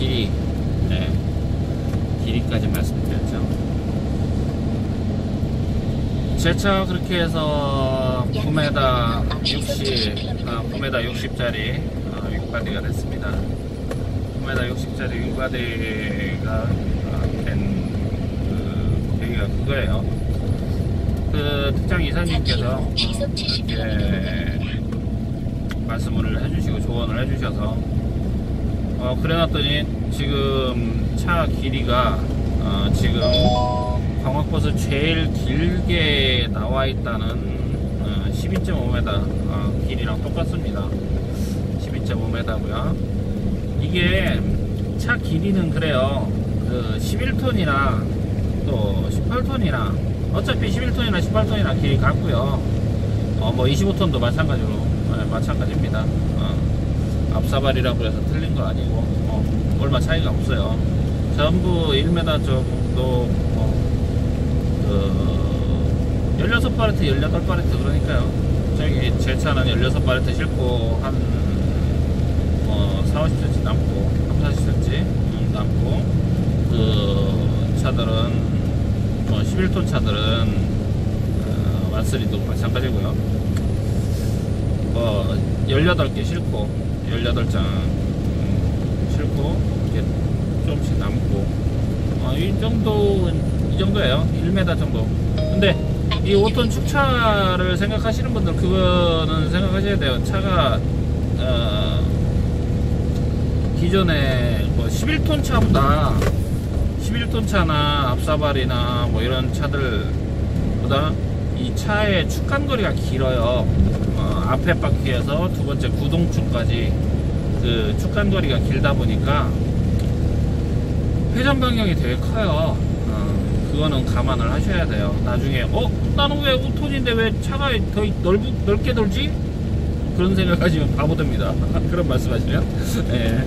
길이, 네, 길이까지 말씀드렸죠. 제 차 그렇게 해서 9m 60짜리 윙바디가 됐습니다. 9m 60짜리 윙바디가 된 그 계기가 그거예요. 그 특장 이사님께서 이렇게 말씀을 해주시고 조언을 해주셔서 그래놨더니 지금 차 길이가 지금 광학버스 제일 길게 나와 있다는 12.5m 길이랑 똑같습니다. 12.5m고요. 이게 차 길이는 그래요. 그 11톤이나 또 18톤이나 어차피 11톤이나 18톤이나 길이 같고요. 뭐 25톤도 마찬가지로 마찬가지입니다. 앞사발이라고 해서 틀린 거 아니고 얼마 차이가 없어요. 전부 1m 정도 16파레트 18파레트 그러니까요. 저기 제 차는 16파레트 싣고 한 40, 50cm 남고 30, 40cm 남고 그 차들은 11톤 차들은 완쓰리도 마찬가지고요. 18개 싣고 18장 싣고 이렇게 조금씩 남고 이 정도예요. 1m 정도. 근데 이 5톤 축차를 생각하시는 분들 그거는 생각하셔야 돼요. 차가 기존에 11톤 차보다 11톤 차나 앞사발이나 뭐 이런 차들보다 이 차의 축간거리가 길어요. 앞에 바퀴에서 두 번째 구동축까지 그 축간거리가 길다 보니까 회전 변경이 되게 커요. 그거는 감안을 하셔야 돼요. 나중에 나는 왜 5톤인데 왜 차가 더 넓게 돌지? 그런 생각하시면 바보됩니다. 그런 말씀하시면 네,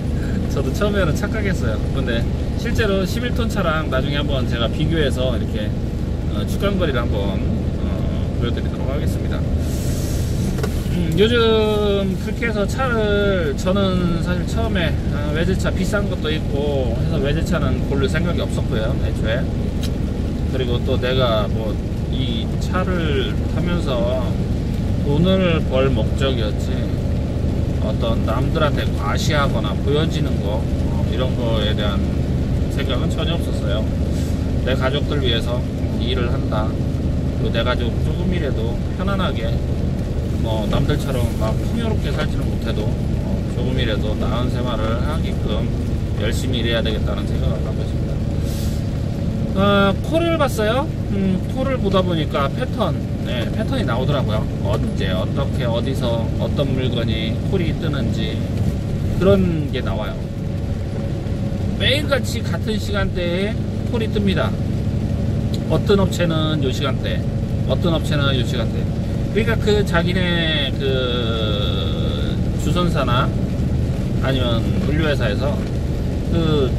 저도 처음에는 착각했어요. 근데 실제로 11톤 차랑 나중에 한번 제가 비교해서 이렇게 축간거리를 한번 보여드리도록 하겠습니다. 요즘 그렇게 해서 차를 저는 사실 처음에 외제차 비싼 것도 있고 해서 외제차는 고를 생각이 없었고요, 애초에. 그리고 또 내가 뭐 이 차를 타면서 돈을 벌 목적이었지 어떤 남들한테 과시하거나 보여지는 거 이런 거에 대한 생각은 전혀 없었어요. 내 가족들 위해서 일을 한다. 그리고 내 가족 조금이라도 편안하게 뭐 남들처럼 막 풍요롭게 살지는 못해도 조금이라도 나은 생활을 하게끔 열심히 일해야 되겠다는 생각을 갖고 있습니다. 콜을 봤어요. 콜을 보다 보니까 패턴이 나오더라고요. 언제 어떻게 어디서 어떤 물건이 콜이 뜨는지 그런 게 나와요. 매일같이 같은 시간대에 콜이 뜹니다. 어떤 업체는 요 시간대, 어떤 업체는 요 시간대. 그러니까 그 자기네 그 주선사나 아니면 물류회사에서 그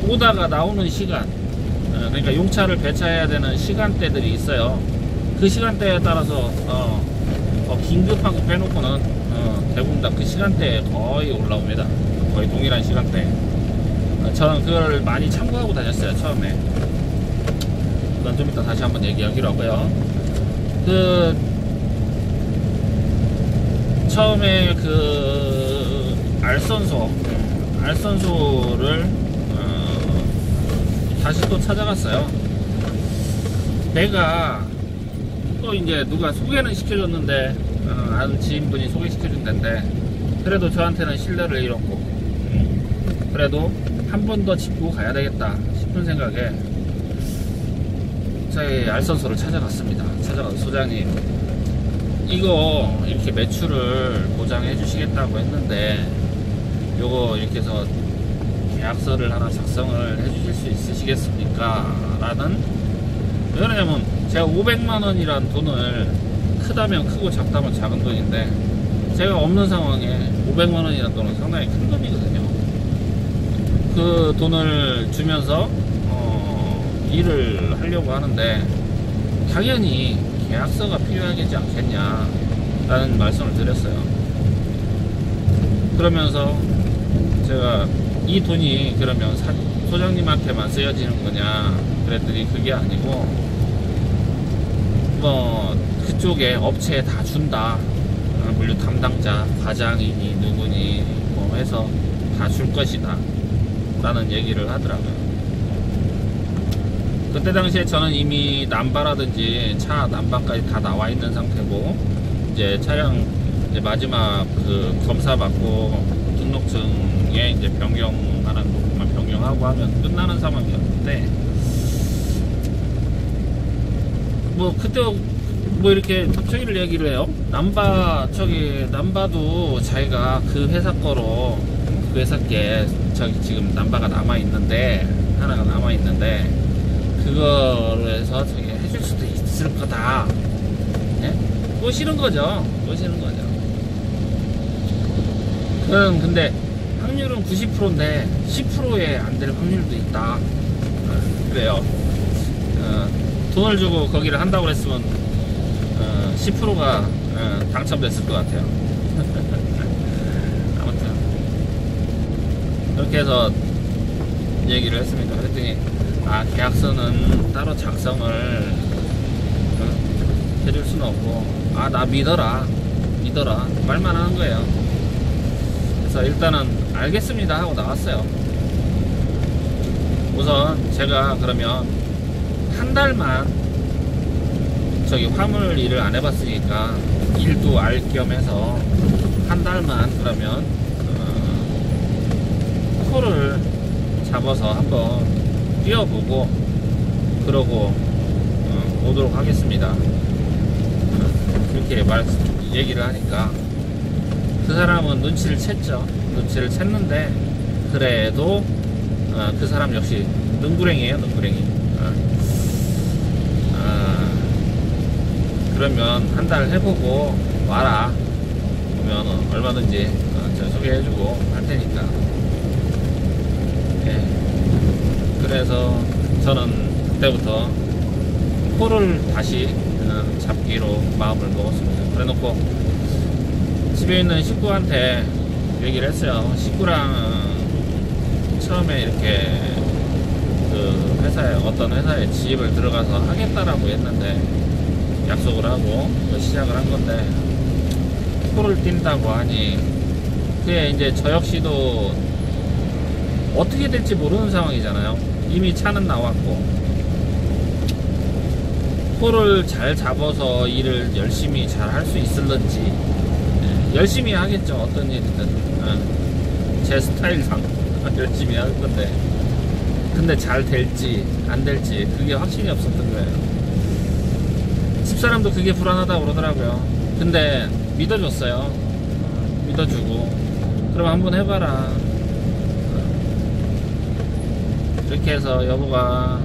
오다가 나오는 시간, 그러니까 용차를 배차해야 되는 시간대들이 있어요. 그 시간대에 따라서 긴급하고 빼놓고는 대부분 다 그 시간대에 거의 올라옵니다. 거의 동일한 시간대에. 저는 그걸 많이 참고하고 다녔어요, 처음에. 그건 좀 이따 다시 한번 얘기하기로 하고요. 처음에 그 알선소를 다시 또 찾아갔어요. 내가 또 이제 누가 소개는 시켜줬는데 아는 지인분이 소개시켜준 데인데 그래도 저한테는 신뢰를 잃었고 그래도 한 번 더 짚고 가야 되겠다 싶은 생각에 저희 알선소를 찾아갔습니다. 찾아가서 소장님 이거 이렇게 매출을 보장해 주시겠다고 했는데 요거 이렇게 해서 계약서를 하나 작성을 해주실 수 있으시겠습니까? 라는, 왜 그러냐면 제가 500만원이란 돈을 크다면 크고 작다면 작은 돈인데 제가 없는 상황에 500만원이란 돈은 상당히 큰 돈이거든요. 그 돈을 주면서 일을 하려고 하는데 당연히 계약서가 필요하겠지 않겠냐 라는 말씀을 드렸어요. 그러면서 제가 이 돈이 그러면 소장님한테만 쓰여지는 거냐 그랬더니 그게 아니고 뭐 그쪽에 업체에 다 준다. 물류 담당자 과장이니 누구니 뭐 해서 다 줄 것이다 라는 얘기를 하더라고요. 그때 당시에 저는 이미 남바라든지 차 남바까지 다 나와 있는 상태고, 이제 차량 이제 마지막 그 검사 받고 등록증에 이제 변경하는 부분만 변경하고 하면 끝나는 상황이었는데, 뭐 그때 뭐 이렇게 저기를 얘기를 해요. 남바도 자기가 그 회사 거로, 그 회사 게 저기 지금 남바가 남아 있는데, 하나가 남아 있는데 그거로 해서 저기 해줄 수도 있을 거다. 네? 꼬시는 거죠. 그럼 근데 확률은 90%인데 10%에 안 될 확률도 있다. 그래요. 돈을 주고 거기를 한다고 했으면 10%가 당첨됐을 것 같아요. 아무튼 그렇게 해서 얘기를 했습니다. 그랬더니 계약서는 따로 작성을 해줄 수는 없고, 나 믿어라 말만 하는 거예요. 그래서 일단은 알겠습니다 하고 나왔어요. 우선 제가 그러면 한 달만 저기 화물 일을 안 해봤으니까 일도 알 겸 해서 한 달만 그러면 코를 잡아서 한번 뛰어보고 그러고 오도록 하겠습니다. 그렇게 얘기를 하니까 그 사람은 눈치를 챘는데 그래도 그 사람 역시 능구랭이에요. 그러면 한 달 해보고 와라. 그러면 얼마든지 소개해주고 할 테니까. 예. 그래서 저는 그때부터 코를 다시 잡기로 마음을 먹었습니다. 그래놓고 집에 있는 식구한테 얘기를 했어요. 식구랑 처음에 이렇게 그 회사에, 어떤 회사에 지입을 들어가서 하겠다라고 했는데, 약속을 하고 시작을 한 건데 코를 띈다고 하니, 그게 이제 저 역시도 어떻게 될지 모르는 상황이잖아요. 이미 차는 나왔고, 코를 잘 잡아서 일을 열심히 잘 할 수 있을런지. 열심히 하겠죠. 어떤 일이든 제 스타일상 열심히 할 건데, 근데 잘 될지 안 될지 그게 확신이 없었던 거예요. 집사람도 그게 불안하다고 그러더라고요. 근데 믿어줬어요. 믿어주고, 그럼 한번 해봐라. 이렇게 해서 여보가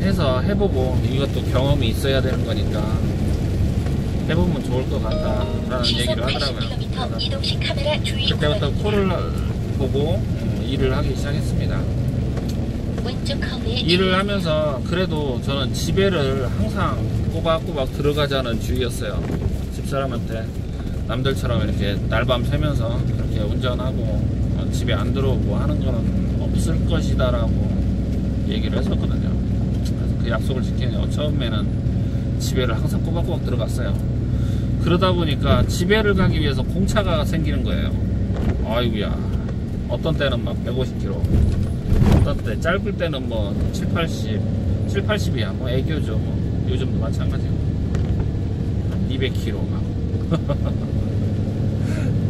해서 해보고, 이것도 경험이 있어야 되는 거니까 해보면 좋을 것 같다 라는 얘기를 하더라고요. 그때부터 코를 보고 일을 하기 시작했습니다. 일을 하면서 그래도 저는 지배를 항상 꼬박꼬박 들어가자는 주의였어요. 집사람한테 남들처럼 이렇게 날밤 새면서 그렇게 운전하고 집에 안 들어오고 하는 거는 없을 것이다 라고 얘기를 했었거든요. 그래서 그 약속을 지키려고 처음에는 지배를 항상 꼬박꼬박 들어갔어요. 그러다 보니까 지배를 가기 위해서 공차가 생기는 거예요. 아이고야, 어떤 때는 막 150km, 어떤 때 짧을 때는 뭐 780이야. 뭐 애교죠. 뭐 요즘도 마찬가지고 200km 막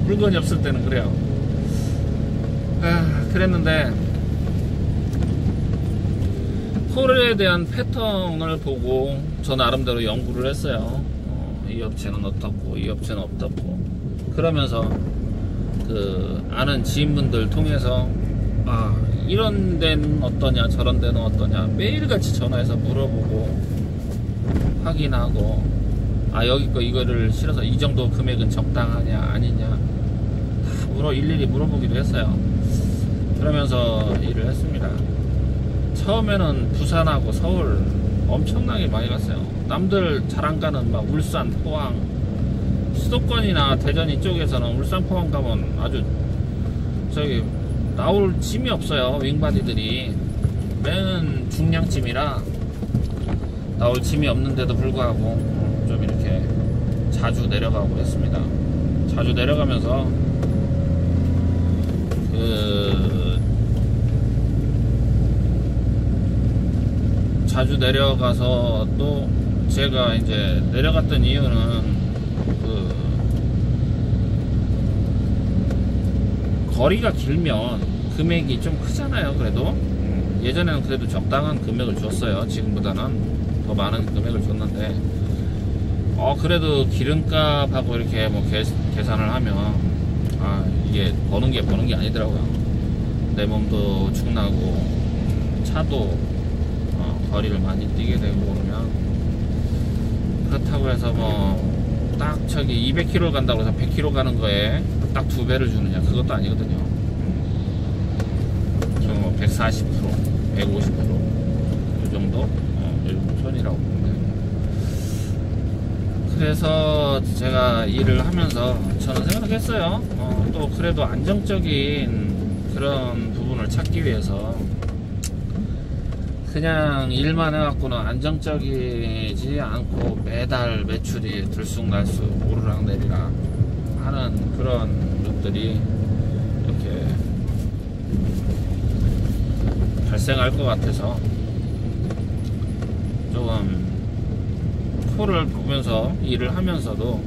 물건이 없을 때는 그래요. 그랬는데 콜에 대한 패턴을 보고 저 나름대로 연구를 했어요. 이 업체는 어떻고 이 업체는 어떻고, 그러면서 그 아는 지인분들 통해서 이런 데는 어떠냐 저런 데는 어떠냐 매일같이 전화해서 물어보고 확인하고, 여기 거 이거를 실어서 이 정도 금액은 적당하냐 아니냐 다 일일이 물어보기도 했어요. 그러면서 일을 했습니다. 처음에는 부산하고 서울 엄청나게 많이 갔어요. 남들 잘 안 가는 막 울산, 포항, 수도권이나 대전 이쪽에서는 울산 포항 가면 아주 저기 나올 짐이 없어요. 윙바디들이 맨 중량짐이라 나올 짐이 없는데도 불구하고 좀 이렇게 자주 내려가고 그랬습니다. 자주 내려가면서 자주 내려가서 또 제가 이제 내려갔던 이유는 거리가 길면 금액이 좀 크잖아요. 그래도 예전에는 그래도 적당한 금액을 줬어요. 지금보다는 더 많은 금액을 줬는데 그래도 기름값하고 이렇게 뭐 계산을 하면 이게 버는 게 아니더라고요. 내 몸도 축나고 차도 거리를 많이 뛰게 되고 그러면 그렇다고 해서 뭐 딱 저기 200km 간다고 해서 100km 가는 거에 딱 2배를 주느냐 그것도 아니거든요. 저는 뭐 140%, 150% 이 정도 선이라고 보면 돼요. 그래서 제가 일을 하면서 저는 생각했어요. 또 그래도 안정적인 그런 부분을 찾기 위해서 그냥 일만 해갖고는 안정적이지 않고 매달 매출이 들쑥날쑥 오르락내리락 하는 그런 것들이 이렇게 발생할 것 같아서 조금 코를 보면서 일을 하면서도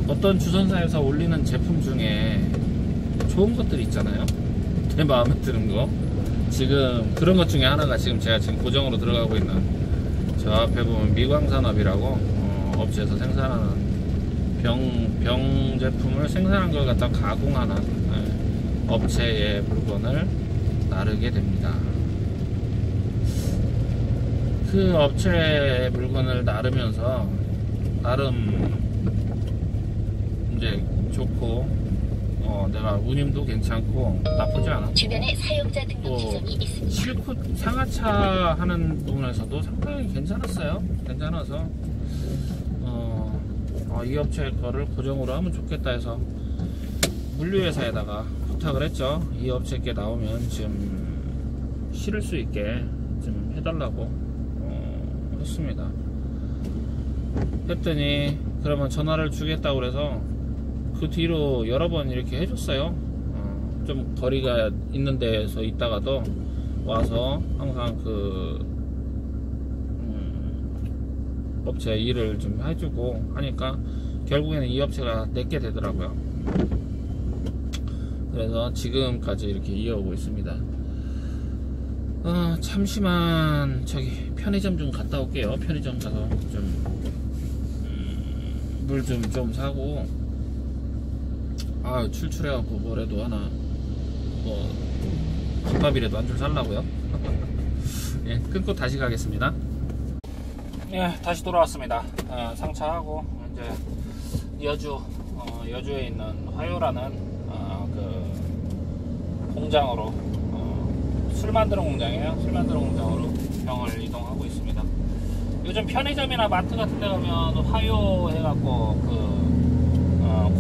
어떤 주선사에서 올리는 제품 중에 좋은 것들이 있잖아요. 내 마음에 드는 거. 지금 그런 것 중에 하나가 제가 지금 고정으로 들어가고 있는 저 앞에 보면 미광산업이라고 업체에서 생산하는 병 제품을 생산한 걸 갖다 가공하는 업체의 물건을 나르게 됩니다. 그 업체의 물건을 나르면서 나름 이제 좋고 내가 운임도 괜찮고 나쁘지 않았고 주변에 사용자 등록 지점이 있습니다. 실컷 상하차 하는 부분에서도 상당히 괜찮았어요. 괜찮아서 이 업체 거를 고정으로 하면 좋겠다 해서 물류회사에다가 부탁을 했죠. 이 업체께 나오면 좀 실을 수 있게 좀 해달라고 했습니다. 했더니 그러면 전화를 주겠다고 그래서 그 뒤로 여러 번 이렇게 해줬어요. 좀 거리가 있는 데에서 있다가도 와서 항상 그 업체 일을 좀 해주고 하니까 결국에는 이 업체가 내게 되더라고요. 그래서 지금까지 이렇게 이어오고 있습니다. 잠시만 저기 편의점 좀 갔다 올게요. 편의점 가서 좀 물 좀 사고 출출해갖고 뭐래도 하나 뭐 김밥이라도 한 줄 살라고요. 예, 끊고 다시 가겠습니다. 예, 다시 돌아왔습니다. 상차하고 이제 여주에 있는 화요라는 그 공장으로 술 만드는 공장이에요. 술 만드는 공장으로 병을 이동하고 있습니다. 요즘 편의점이나 마트 같은 데 가면 화요 해갖고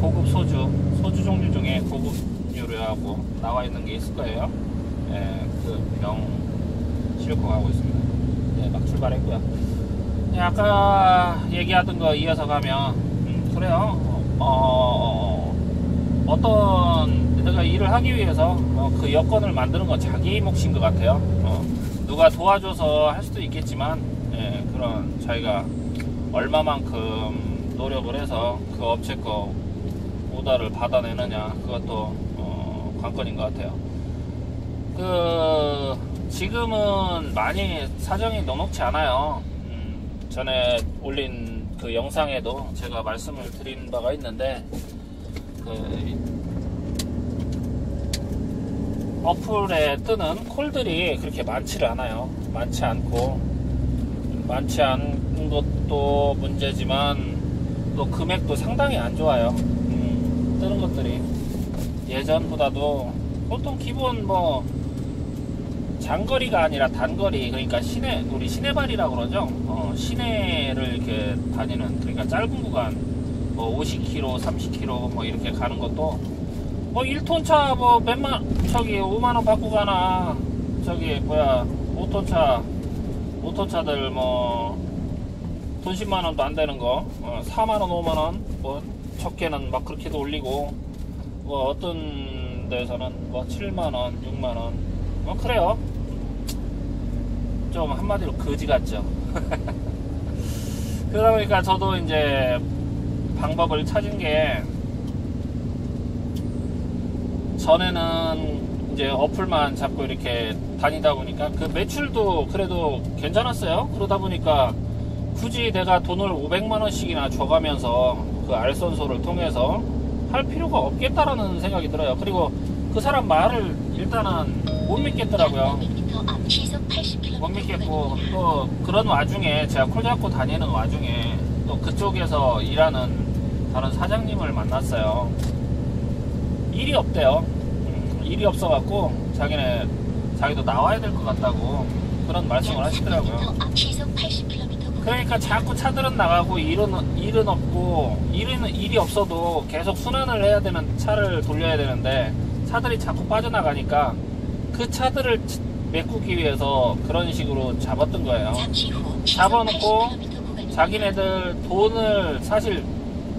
고급 소주 종류 중에 고급류하고 나와 있는 게 있을 거예요. 예, 그 병 싣고 가고 있습니다. 예, 막 출발했고요. 예, 아까 얘기하던 거 이어서 가면 그래요. 어떤 내가 일을 하기 위해서 그 여건을 만드는 건 자기 몫인 것 같아요. 누가 도와줘서 할 수도 있겠지만 그런 자기가 얼마만큼 노력을 해서 그 업체 거 오더를 받아내느냐 그것도 관건인 것 같아요. 지금은 많이 사정이 녹록지 않아요. 전에 올린 그 영상에도 제가 말씀을 드린 바가 있는데 어플에 뜨는 콜들이 그렇게 많지를 않아요. 많지 않은 것도 문제지만 또 금액도 상당히 안 좋아요. 뜨는 것들이 예전보다도 보통 기본 뭐 장거리가 아니라 단거리, 그러니까 시내, 우리 시내발이라고 그러죠. 시내를 이렇게 다니는, 그러니까 짧은 구간, 뭐 50km, 30km 뭐 이렇게 가는 것도 뭐 1톤 차 뭐 저기 5만원 받고 가나, 저기 뭐야 5톤 차들 뭐 돈 10만원도 안 되는 거 4만원 5만원 뭐 적게는 막 그렇게도 올리고, 뭐 어떤 데서는 뭐 7만원 6만원 뭐 그래요. 좀 한마디로 거지 같죠. 그러다 보니까 저도 이제 방법을 찾은 게, 전에는 이제 어플만 잡고 이렇게 다니다 보니까 그 매출도 그래도 괜찮았어요. 그러다 보니까 굳이 내가 돈을 500만원씩이나 줘가면서 그 알선소를 통해서 할 필요가 없겠다라는 생각이 들어요. 그리고 그 사람 말을 일단은 못 믿겠더라고요. 못 믿겠고, 또 그런 와중에 제가 콜 잡고 다니는 와중에 또 그쪽에서 일하는 다른 사장님을 만났어요. 일이 없대요. 일이 없어갖고 자기도 나와야 될 것 같다고 그런 말씀을 하시더라고요. 그러니까 자꾸 차들은 나가고 일은 없고, 일이 없어도 계속 순환을 해야 되는, 차를 돌려야 되는데 차들이 자꾸 빠져나가니까 그 차들을 메꾸기 위해서 그런 식으로 잡았던 거예요. 잡아놓고 자기네들 돈을 사실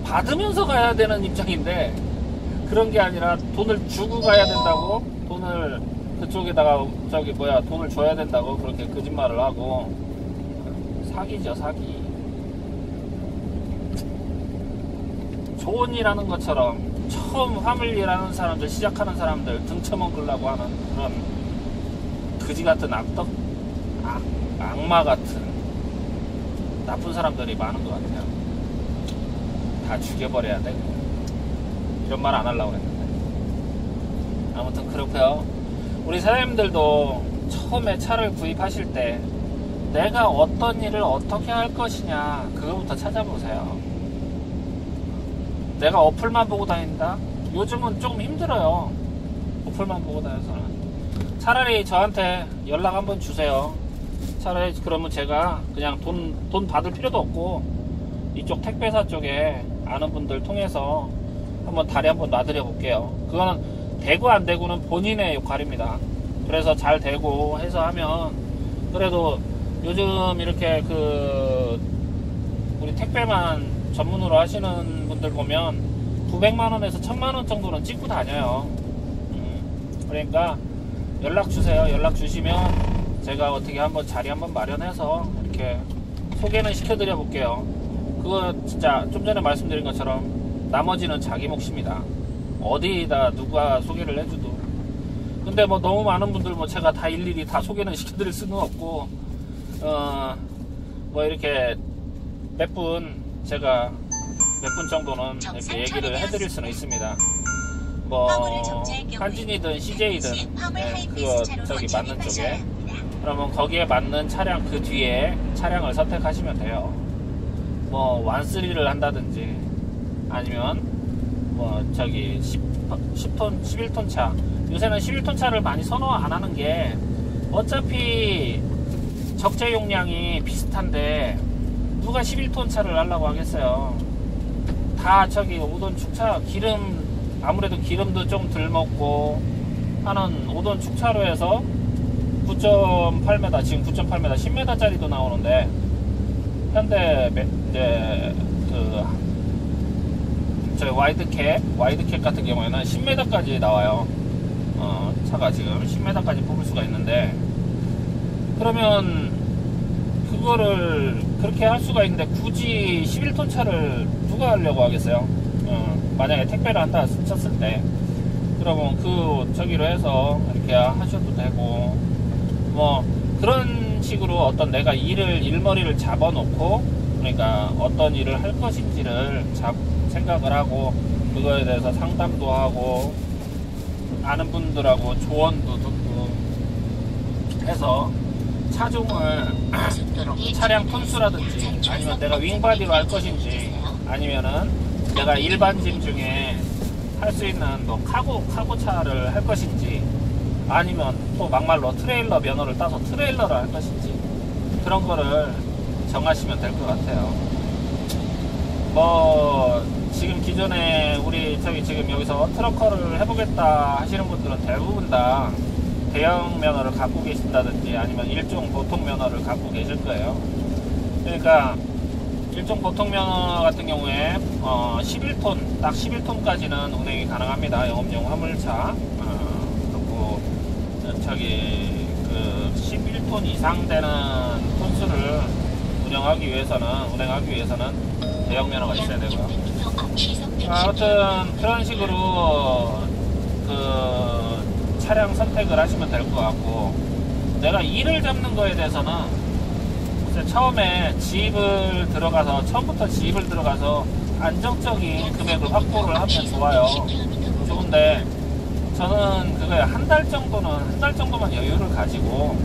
받으면서 가야 되는 입장인데, 그런 게 아니라 돈을 주고 가야 된다고, 돈을 그쪽에다가 돈을 줘야 된다고 그렇게 거짓말을 하고, 사기죠, 사기. 좋은 일 하는 것처럼 처음 화물 일하는 사람들, 시작하는 사람들 등쳐먹으려고 하는 그런 거지 같은 악마 같은 나쁜 사람들이 많은 것 같아요. 다 죽여버려야 돼. 이런 말 안 하려고 했는데. 아무튼 그렇고요. 우리 사장님들도 처음에 차를 구입하실 때 내가 어떤 일을 어떻게 할 것이냐, 그거부터 찾아보세요. 내가 어플만 보고 다닌다? 요즘은 조금 힘들어요. 어플만 보고 다녀서는. 차라리 저한테 연락 한번 주세요. 차라리 그러면 제가 그냥 돈 받을 필요도 없고, 이쪽 택배사 쪽에 아는 분들 통해서 한번 다리 한번 놔드려 볼게요. 그거는 되고 안 되고는 본인의 역할입니다. 그래서 잘 되고 해서 하면, 그래도 요즘 이렇게 우리 택배만 전문으로 하시는 분들 보면 900만원에서 1000만원 정도는 찍고 다녀요. 그러니까 연락 주세요. 연락 주시면 제가 어떻게 한번 자리 한번 마련해서 이렇게 소개는 시켜드려 볼게요. 그거 진짜 좀 전에 말씀드린 것처럼 나머지는 자기 몫입니다. 어디다 누가 소개를 해줘도. 근데 뭐 너무 많은 분들 뭐 제가 다 일일이 다 소개는 시켜드릴 수는 없고, 뭐 이렇게 제가 몇 분 정도는 이렇게 얘기를 해드릴 수는 있습니다. 뭐 한진이든 CJ든 그거 저기 맞는 쪽에, 그러면 거기에 맞는 차량 그 뒤에 차량을 선택하시면 돼요. 뭐 완쓰리를 한다든지, 아니면 뭐 저기 10톤 11톤 차, 요새는 11톤 차를 많이 선호 안 하는 게, 어차피 적재 용량이 비슷한데 누가 11톤 차를 하려고 하겠어요. 다 저기 5톤 축차, 아무래도 기름도 좀 덜 먹고 하는 5톤 축차로 해서 9.8m, 지금 9.8m 10m 짜리도 나오는데, 현대 이제 저희 와이드캡 같은 경우에는 10m까지 나와요. 차가 지금 10m까지 뽑을 수가 있는데, 그러면 그거를 그렇게 할 수가 있는데 굳이 11톤 차를 누가 하려고 하겠어요? 만약에 택배를 한다 쳤을 때, 그러면 저기로 해서 이렇게 하셔도 되고, 뭐 그런 식으로 어떤 내가 일머리를 잡아놓고, 그러니까 어떤 일을 할 것인지를 생각을 하고, 그거에 대해서 상담도 하고, 아는 분들하고 조언도 듣고 해서 차종을 차량 톤수라든지, 아니면 내가 윙바디로 할 것인지, 아니면은 내가 일반 짐 중에 할 수 있는 뭐 카고 차를 할 것인지, 아니면 또 막말로 트레일러 면허를 따서 트레일러를 할 것인지 그런 거를 정하시면 될 것 같아요. 뭐 지금 기존에 우리 저기 지금 여기서 트럭커를 해보겠다 하시는 분들은 대부분 다 대형 면허를 갖고 계신다든지 아니면 일종 보통 면허를 갖고 계실 거예요. 그러니까 일종 보통 면허 같은 경우에 11톤 딱 11톤까지는 운행이 가능합니다. 영업용 화물차. 그리고 저기 그 11톤 이상 되는 톤수를 운행하기 위해서는 대형 면허가 있어야 되고요. 아무튼 그런 식으로 그 차량 선택을 하시면 될 것 같고, 내가 일을 잡는 거에 대해서는 처음에 처음부터 지입을 들어가서 안정적인 금액을 확보를 하면 좋아요. 좋은데 저는 그거에 한 달 정도만 여유를 가지고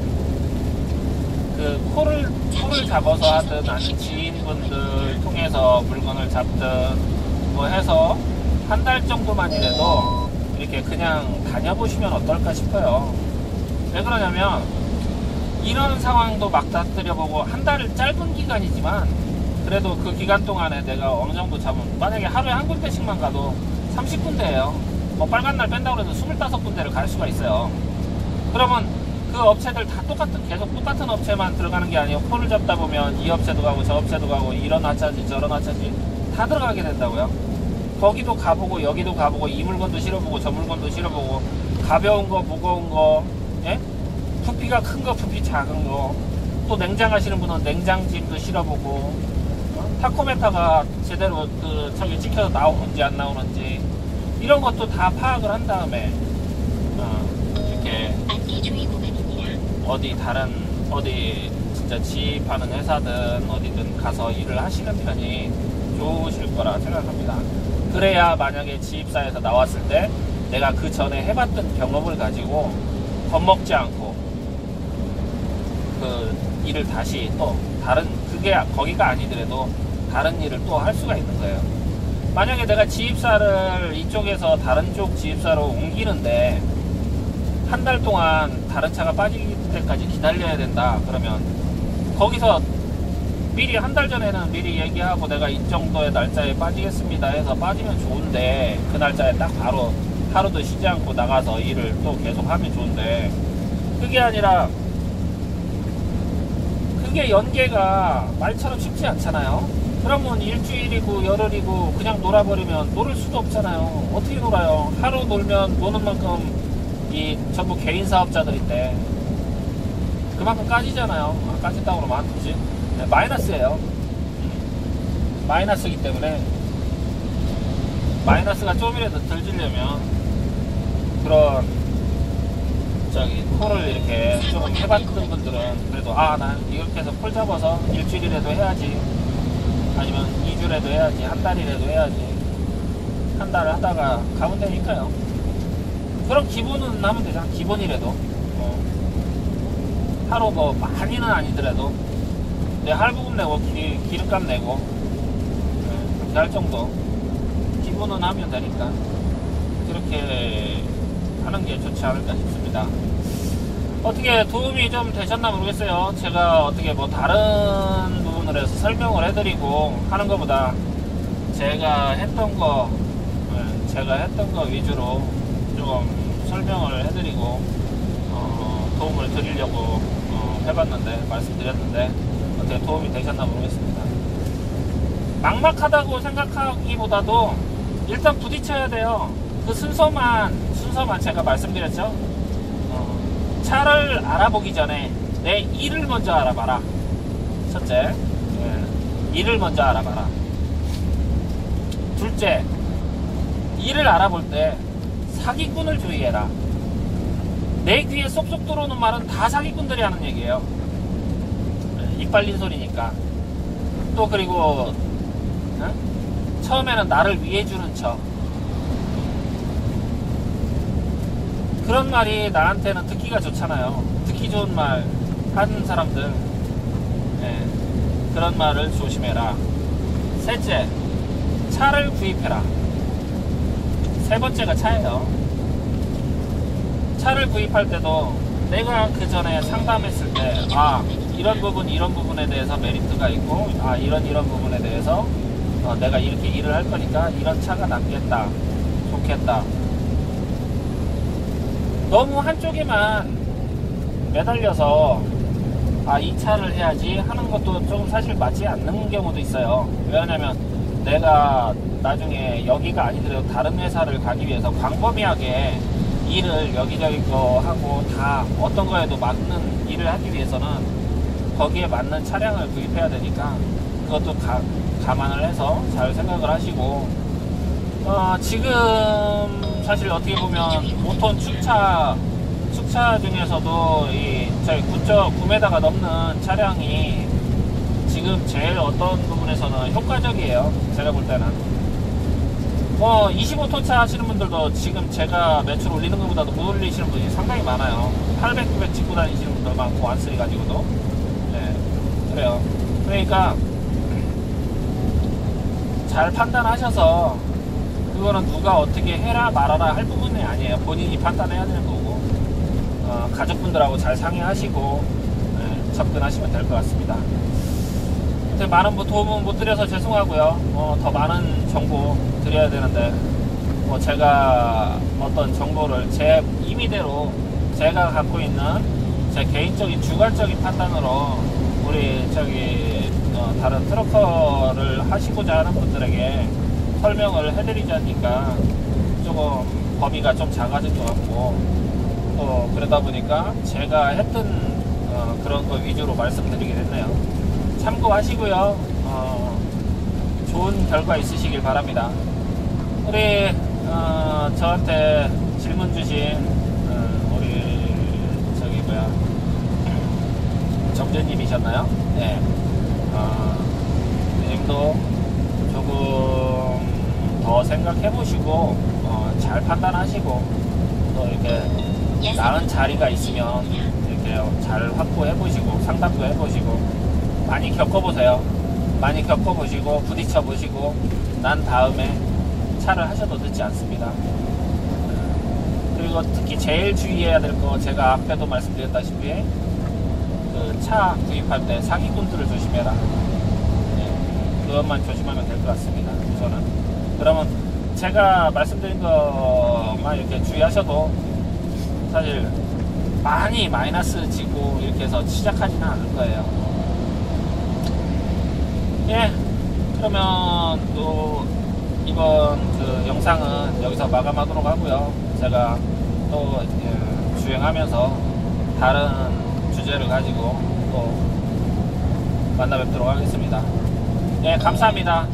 그 콜을 잡아서 하든 아니면 지인분들 통해서 물건을 잡든 뭐 해서 한 달 정도만이라도 이렇게 그냥 다녀보시면 어떨까 싶어요. 왜 그러냐면 이런 상황도 막다뜨려보고 한 달은 짧은 기간이지만 그래도 그 기간 동안에 내가 어느 정도 잡으면 만약에 하루에 한 군데씩만 가도 30군데예요. 뭐 빨간 날 뺀다고 해도 25군데를 갈 수가 있어요. 그러면 그 업체들 다 계속 똑같은 업체만 들어가는 게 아니에요. 콜을 잡다 보면 이 업체도 가고 저 업체도 가고 이런 하차지 저런 하차지 다 들어가게 된다고요. 거기도 가보고 여기도 가보고 이 물건도 실어보고 저 물건도 실어보고 가벼운 거 무거운 거, 예? 부피가 큰 거 부피 작은 거, 또 냉장하시는 분은 냉장짐도 실어보고, 타코메타가 제대로 저기 찍혀서 나오는지 안 나오는지 이런 것도 다 파악을 한 다음에 이렇게 어디 진짜 지입하는 회사든 어디든 가서 일을 하시는 편이 좋으실 거라 생각합니다. 그래야 만약에 지입사에서 나왔을 때 내가 그 전에 해봤던 경험을 가지고 겁먹지 않고 그 일을 다시 또 거기가 아니더라도 다른 일을 또 할 수가 있는 거예요. 만약에 내가 지입사를 이쪽에서 다른 쪽 지입사로 옮기는데 한 달 동안 다른 차가 빠질 때까지 기다려야 된다 그러면 거기서 미리 한 달 전에는 미리 얘기하고 내가 이 정도의 날짜에 빠지겠습니다 해서 빠지면 좋은데, 그 날짜에 딱 바로 하루도 쉬지 않고 나가서 일을 또 계속 하면 좋은데, 그게 아니라 그게 연계가 말처럼 쉽지 않잖아요. 그러면 일주일이고 열흘이고 그냥 놀아버리면 놀을 수도 없잖아요. 어떻게 놀아요? 하루 놀면 노는 만큼 이 전부 개인 사업자들인데 그만큼 까지잖아요. 까진다고 그러면 안 되지. 네, 마이너스예요. 마이너스이기 때문에 마이너스가 좀이라도 덜 지려면 그런 저기 콜을 이렇게 조금 해봤던 분들은 그래도 나 이렇게 해서 콜 잡아서 일주일이라도 해야지, 아니면 2주라도 해야지, 한 달이라도 해야지, 한 달을 하다가 가면 되니까요. 그런 기본은 하면 되잖아. 기본이라도 하루 뭐 많이는 아니더라도 내 할부금 내고 기름값 내고 그렇게 할 정도 기본은 하면 되니까 그렇게 하는 게 좋지 않을까 싶습니다. 어떻게 도움이 좀 되셨나 모르겠어요. 제가 어떻게 뭐 다른 부분을 해서 설명을 해드리고 하는 것보다 제가 했던 거 위주로 좀 설명을 해드리고 도움을 드리려고 해봤는데, 말씀드렸는데 어떻게 도움이 되셨나 모르겠습니다. 막막하다고 생각하기보다도 일단 부딪혀야 돼요. 그 순서만 제가 말씀드렸죠. 차를 알아보기 전에 내 일을 먼저 알아봐라. 첫째, 일을 먼저 알아봐라. 둘째, 일을 알아볼 때 사기꾼을 주의해라. 내 귀에 쏙쏙 들어오는 말은 다 사기꾼들이 하는 얘기예요. 입 발린 소리니까. 또 그리고 처음에는 나를 위해 주는 척, 그런 말이 나한테는 듣기가 좋잖아요. 듣기 좋은 말 하는 사람들, 그런 말을 조심해라. 셋째, 차를 구입해라. 세 번째가 차예요. 차를 구입할 때도 내가 그 전에 상담했을 때, 이런 부분에 대해서 메리트가 있고, 이런 부분에 대해서 내가 이렇게 일을 할 거니까 이런 차가 낫겠다, 좋겠다. 너무 한쪽에만 매달려서 이 차를 해야지 하는 것도 좀 사실 맞지 않는 경우도 있어요. 왜냐면 내가 나중에 여기가 아니더라도 다른 회사를 가기 위해서 광범위하게 일을 여기저기 거 하고 다 어떤 거에도 맞는 일을 하기 위해서는 거기에 맞는 차량을 구입해야 되니까 그것도 감안을 해서 잘 생각을 하시고, 지금 사실 어떻게 보면 5톤 축차 중에서도 저희 9.9m가 넘는 차량이 지금 제일 어떤 부분에서는 효과적이에요. 제가 볼 때는 25톤 차 하시는 분들도 지금 제가 매출 올리는 것보다도 못 올리시는 분이 상당히 많아요. 800, 900 찍고 다니시는 분들 많고, 완쓰리 가지고도. 네, 그래요. 그러니까 잘 판단하셔서, 그거는 누가 어떻게 해라 말아라 할 부분이 아니에요. 본인이 판단해야 되는 거고, 가족분들하고 잘 상의하시고 접근하시면 될 것 같습니다. 많은 도움은 못 드려서 죄송하고요. 더 많은 정보 드려야 되는데, 제가 어떤 정보를 제 임의대로 제가 갖고 있는 제 개인적인 주관적인 판단으로 우리 다른 트럭커를 하시고자 하는 분들에게 설명을 해드리자니까 조금 범위가 좀 작아진 것 같고, 또 그러다 보니까 제가 했던 그런 거 위주로 말씀드리게 됐네요. 참고하시고요. 좋은 결과 있으시길 바랍니다. 우리 저한테 질문 주신 우리 정재님이셨나요? 네. 님도 조금 더 생각해 보시고 잘 판단하시고, 또 이렇게 나은 자리가 있으면 이렇게 잘 확보해 보시고 상담도 해 보시고 많이 겪어보세요. 많이 겪어보시고 부딪혀 보시고 난 다음에 차를 하셔도 늦지 않습니다. 그리고 특히 제일 주의해야 될 거, 제가 앞에도 말씀드렸다시피 그 차 구입할 때 사기꾼들을 조심해라. 네, 그것만 조심하면 될 것 같습니다. 우선은. 그러면 제가 말씀드린 것만 이렇게 주의하셔도 사실 많이 마이너스 지고 이렇게 해서 시작하지는 않을 거예요. 예, 그러면 또 이번 그 영상은 여기서 마감하도록 하고요. 제가 또 주행하면서 다른 주제를 가지고 또 만나 뵙도록 하겠습니다. 예, 감사합니다.